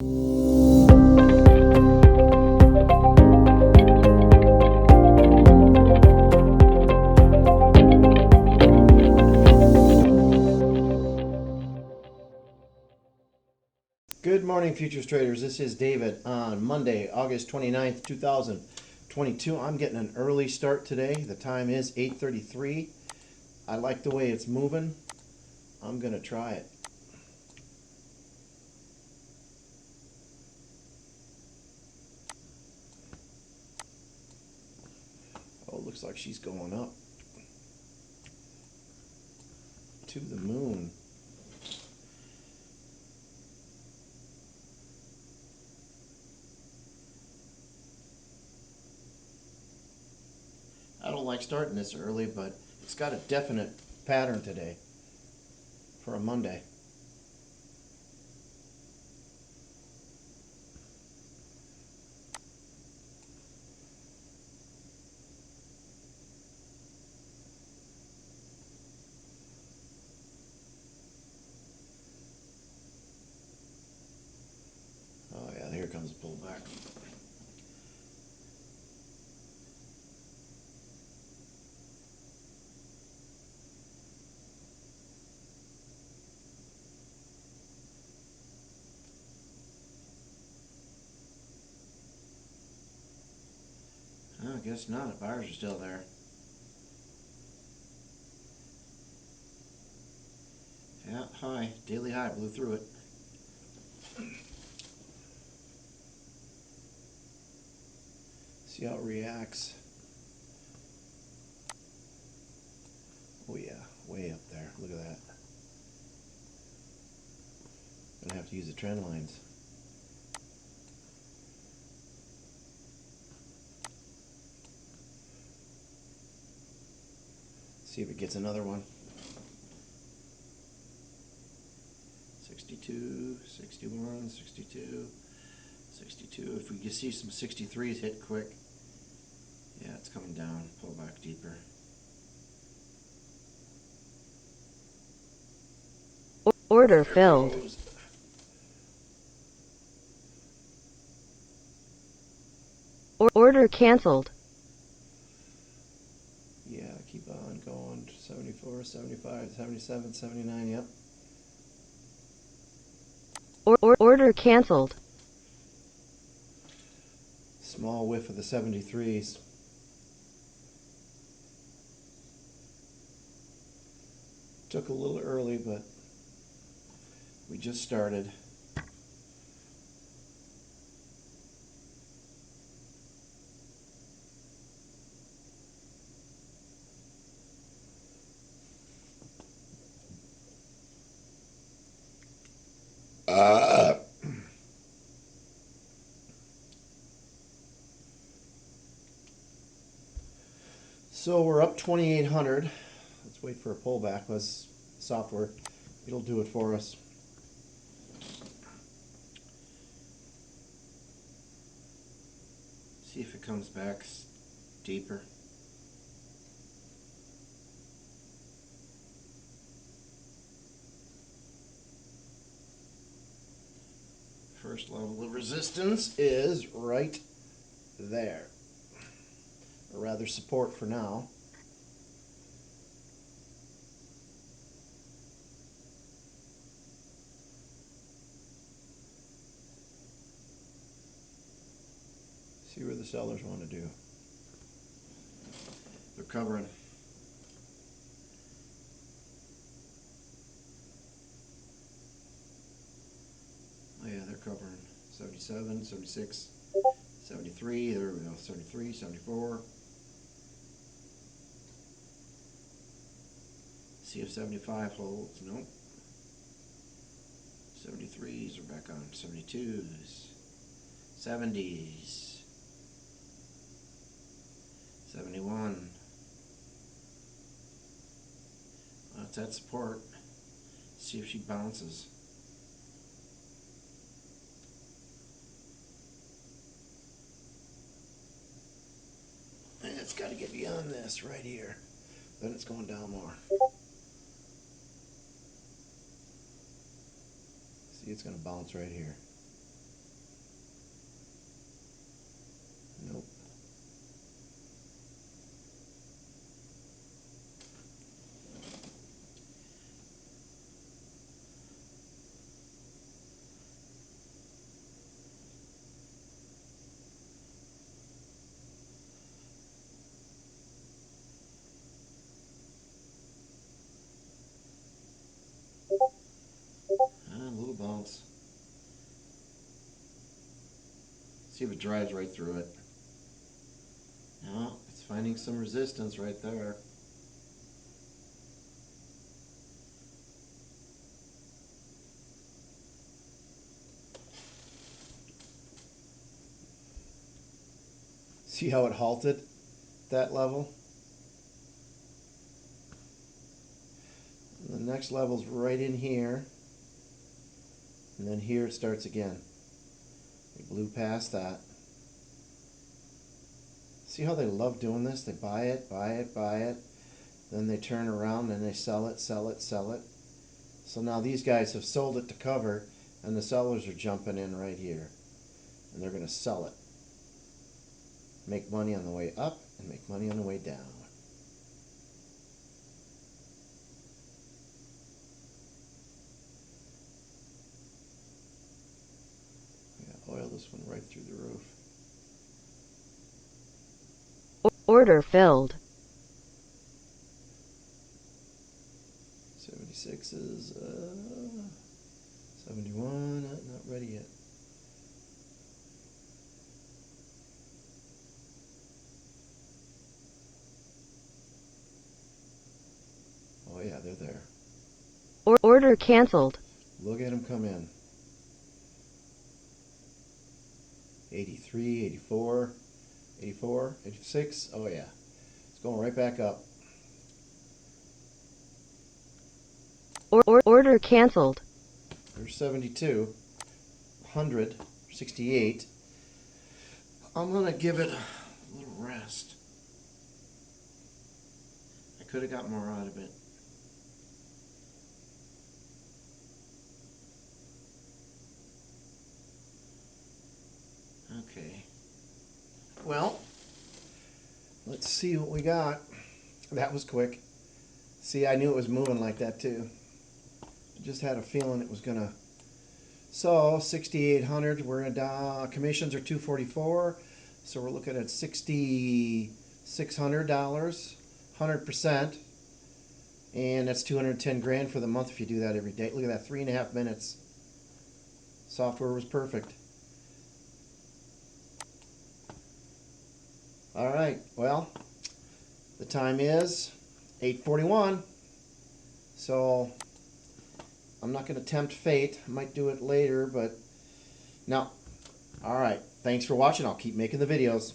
Good morning, futures traders. This is David on Monday, August 29th, 2022. I'm getting an early start today. The time is 8:33. I like the way it's moving. I'm going to try it. Oh, looks like she's going up to the moon. I don't like starting this early, but it's got a definite pattern today for a Monday. Oh yeah, here comes a pullback. Oh, I guess not. Buyers are still there. Yeah, high. Daily high. Blew through it. See how it reacts. Oh yeah, way up there. Look at that. Gonna have to use the trend lines. See if it gets another one. 62, 61, 62, 62. If we can see some 63s hit quick. Yeah, it's coming down. Pull back deeper. Order filled. Order canceled. Yeah, keep on going. 74, 75, 77, 79, yep. Order canceled. Small whiff of the 73s. Took a little early, but we just started. So we're up 2,800. Let's wait for a pullback. Let's software. It'll do it for us. See if it comes back deeper. First level of resistance is right there. Or rather support for now. See where the sellers want to do. They're covering. Oh yeah, they're covering 77, 76, 73. There we go. 73, 74. See if 75 holds. Nope. 73s are back on. 72s. 70s. 71. That's that support. See if she bounces. And it's got to get beyond this right here. Then it's going down more. See, it's going to bounce right here. See if it drives right through it. No, it's finding some resistance right there. See how it halted that level? And the next level's right in here. And then here it starts again. We blew past that. See how they love doing this? They buy it, buy it, buy it. Then they turn around and they sell it, sell it, sell it. So now these guys have sold it to cover, and the sellers are jumping in right here. And they're going to sell it. Make money on the way up and make money on the way down. Oil this one right through the roof. Order filled. 76 is 71, not ready yet. Oh yeah, they're there. Order canceled. Look at them come in. 83, 84, 84, 86. Oh yeah, it's going right back up. Order canceled. There's 72, 100, 68. I'm gonna give it a little rest. I could have got more out of it. Okay. Well, let's see what we got. That was quick. See, I knew it was moving like that too. I just had a feeling it was gonna. So 6,800. We're gonna down. Commissions are 244. So we're looking at $6,600, 100%, and that's 210 grand for the month if you do that every day. Look at that, 3.5 minutes. Software was perfect. All right. Well, the time is 8:41. So I'm not going to tempt fate. I might do it later, but no. All right. Thanks for watching. I'll keep making the videos.